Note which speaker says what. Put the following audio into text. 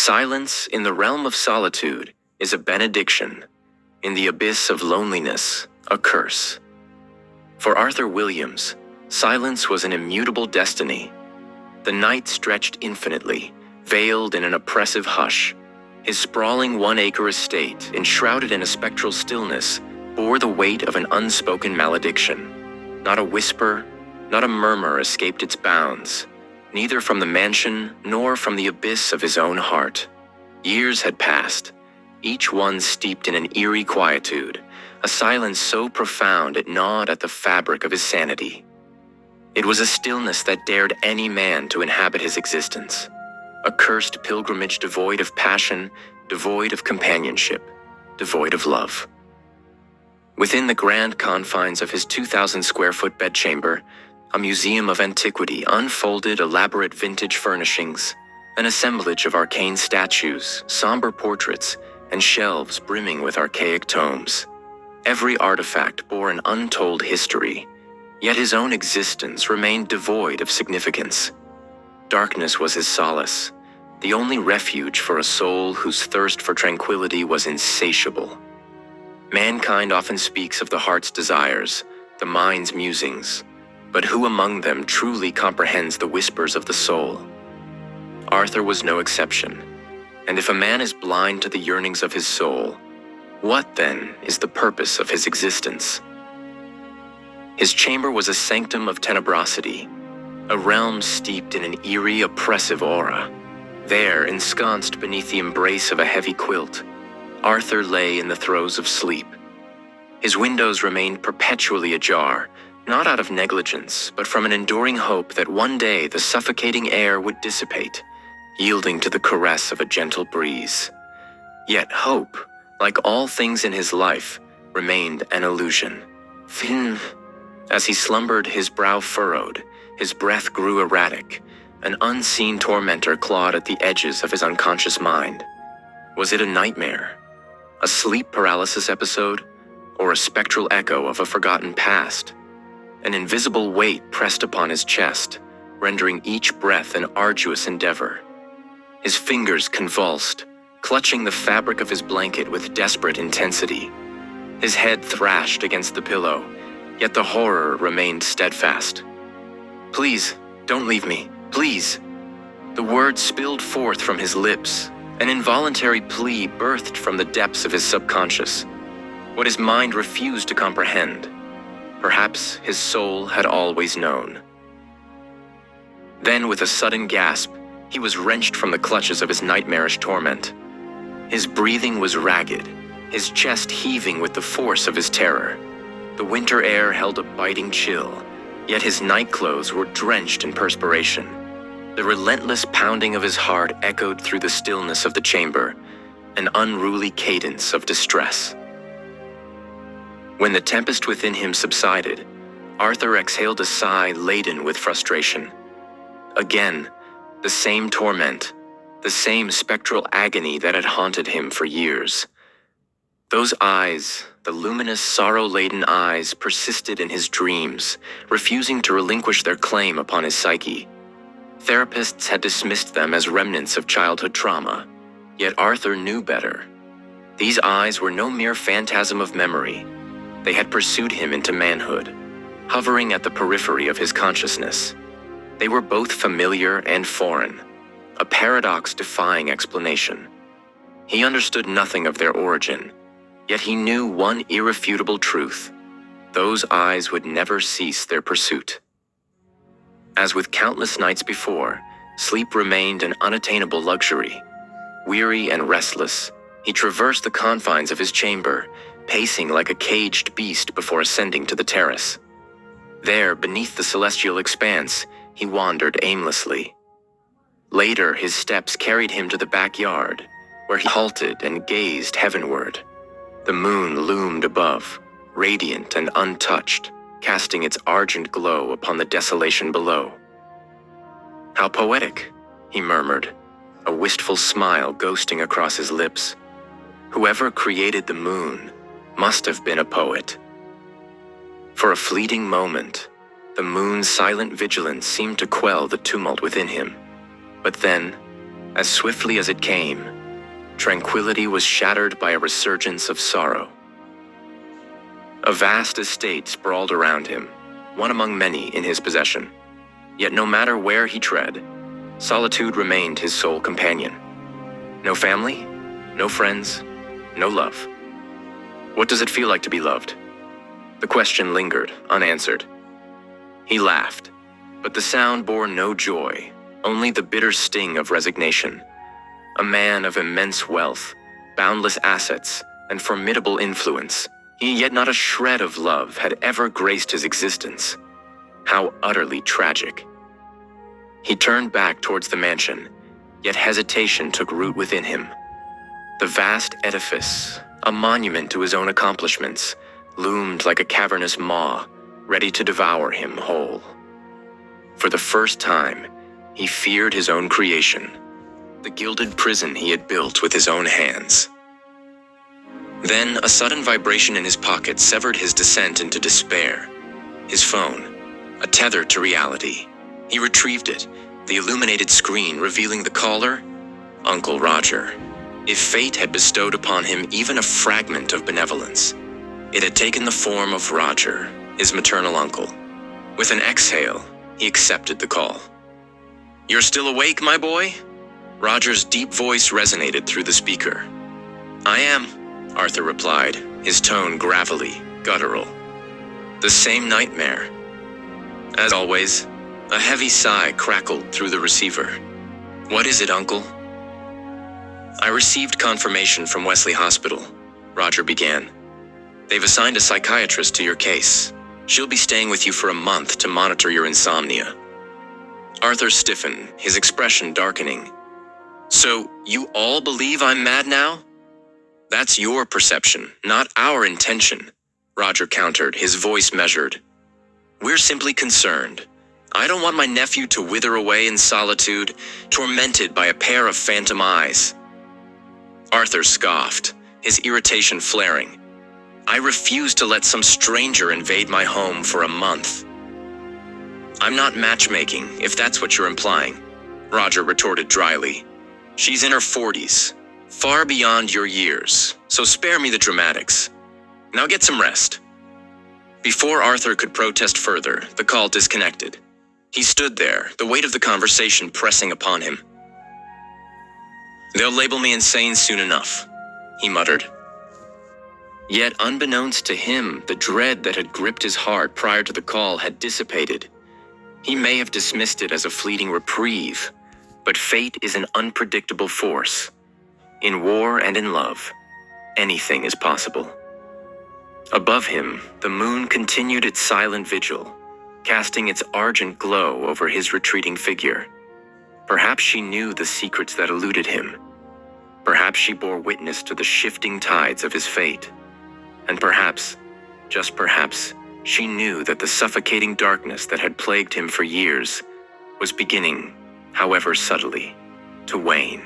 Speaker 1: Silence in the realm of solitude is a benediction. In the abyss of loneliness, a curse. For Arthur Williams, silence was an immutable destiny. The night stretched infinitely, veiled in an oppressive hush. His sprawling one-acre estate, enshrouded in a spectral stillness, bore the weight of an unspoken malediction. Not a whisper, not a murmur escaped its bounds, neither from the mansion nor from the abyss of his own heart. Years had passed, each one steeped in an eerie quietude, a silence so profound it gnawed at the fabric of his sanity. It was a stillness that dared any man to inhabit his existence, a cursed pilgrimage devoid of passion, devoid of companionship, devoid of love. Within the grand confines of his 2,000-square-foot bedchamber, a museum of antiquity unfolded elaborate vintage furnishings, an assemblage of arcane statues, somber portraits, and shelves brimming with archaic tomes. Every artifact bore an untold history, yet his own existence remained devoid of significance. Darkness was his solace, the only refuge for a soul whose thirst for tranquility was insatiable. Mankind often speaks of the heart's desires, the mind's musings, but who among them truly comprehends the whispers of the soul? Arthur was no exception, and if a man is blind to the yearnings of his soul, what then is the purpose of his existence? His chamber was a sanctum of tenebrosity, a realm steeped in an eerie, oppressive aura. There, ensconced beneath the embrace of a heavy quilt, Arthur lay in the throes of sleep. His windows remained perpetually ajar, not out of negligence, but from an enduring hope that one day the suffocating air would dissipate, yielding to the caress of a gentle breeze. Yet hope, like all things in his life, remained an illusion. As he slumbered, his brow furrowed, his breath grew erratic. An unseen tormentor clawed at the edges of his unconscious mind. Was it a nightmare? A sleep paralysis episode? Or a spectral echo of a forgotten past? An invisible weight pressed upon his chest, rendering each breath an arduous endeavor. His fingers convulsed, clutching the fabric of his blanket with desperate intensity. His head thrashed against the pillow, yet the horror remained steadfast. "Please, don't leave me, please." The words spilled forth from his lips, an involuntary plea birthed from the depths of his subconscious, what his mind refused to comprehend. Perhaps his soul had always known. Then, with a sudden gasp, he was wrenched from the clutches of his nightmarish torment. His breathing was ragged, his chest heaving with the force of his terror. The winter air held a biting chill, yet his nightclothes were drenched in perspiration. The relentless pounding of his heart echoed through the stillness of the chamber, an unruly cadence of distress. When the tempest within him subsided, Arthur exhaled a sigh laden with frustration. Again, the same torment, the same spectral agony that had haunted him for years. Those eyes, the luminous, sorrow-laden eyes, persisted in his dreams, refusing to relinquish their claim upon his psyche. Therapists had dismissed them as remnants of childhood trauma, yet Arthur knew better. These eyes were no mere phantasm of memory. They had pursued him into manhood, hovering at the periphery of his consciousness. They were both familiar and foreign, a paradox defying explanation. He understood nothing of their origin, yet he knew one irrefutable truth: those eyes would never cease their pursuit. As with countless nights before, sleep remained an unattainable luxury. Weary and restless, he traversed the confines of his chamber, pacing like a caged beast before ascending to the terrace. There, beneath the celestial expanse, he wandered aimlessly. Later, his steps carried him to the backyard, where he halted and gazed heavenward. The moon loomed above, radiant and untouched, casting its argent glow upon the desolation below. "How poetic," he murmured, a wistful smile ghosting across his lips. Whoever created the moon must have been a poet. For a fleeting moment, the moon's silent vigilance seemed to quell the tumult within him. But then, As swiftly as it came, tranquility was shattered by a resurgence of sorrow. A vast estate sprawled around him, one among many in his possession. Yet no matter where he tread, solitude remained his sole companion. No family, no friends, no love. What does it feel like to be loved? The question lingered, unanswered. He laughed, but the sound bore no joy, only the bitter sting of resignation. A man of immense wealth, boundless assets, and formidable influence, yet not a shred of love had ever graced his existence. How utterly tragic. He turned back towards the mansion, yet hesitation took root within him. The vast edifice, a monument to his own accomplishments, loomed like a cavernous maw, ready to devour him whole. For the first time, he feared his own creation, the gilded prison he had built with his own hands. Then a sudden vibration in his pocket severed his descent into despair. His phone, a tether to reality. He retrieved it, the illuminated screen revealing the caller, Uncle Roger. If fate had bestowed upon him even a fragment of benevolence, it had taken the form of Roger, his maternal uncle. With an exhale, he accepted the call. "You're still awake, my boy?" Roger's deep voice resonated through the speaker. "I am," Arthur replied, his tone gravelly, guttural. "The same nightmare." As always, a heavy sigh crackled through the receiver. "What is it, Uncle?" "I received confirmation from Wesley Hospital," Roger began. "They've assigned a psychiatrist to your case. She'll be staying with you for a month to monitor your insomnia." Arthur stiffened, his expression darkening. "So, you all believe I'm mad now?" "That's your perception, not our intention," Roger countered, his voice measured. "We're simply concerned. I don't want my nephew to wither away in solitude, tormented by a pair of phantom eyes." Arthur scoffed, his irritation flaring. "I refuse to let some stranger invade my home for a month." "I'm not matchmaking, if that's what you're implying," Roger retorted dryly. "She's in her 40s, far beyond your years, so spare me the dramatics. Now get some rest." Before Arthur could protest further, the call disconnected. He stood there, the weight of the conversation pressing upon him. "They'll label me insane soon enough," he muttered. Yet unbeknownst to him, the dread that had gripped his heart prior to the call had dissipated. He may have dismissed it as a fleeting reprieve, but fate is an unpredictable force. In war and in love, anything is possible. Above him, the moon continued its silent vigil, casting its argent glow over his retreating figure. Perhaps she knew the secrets that eluded him. Perhaps she bore witness to the shifting tides of his fate. And perhaps, just perhaps, she knew that the suffocating darkness that had plagued him for years was beginning, however subtly, to wane.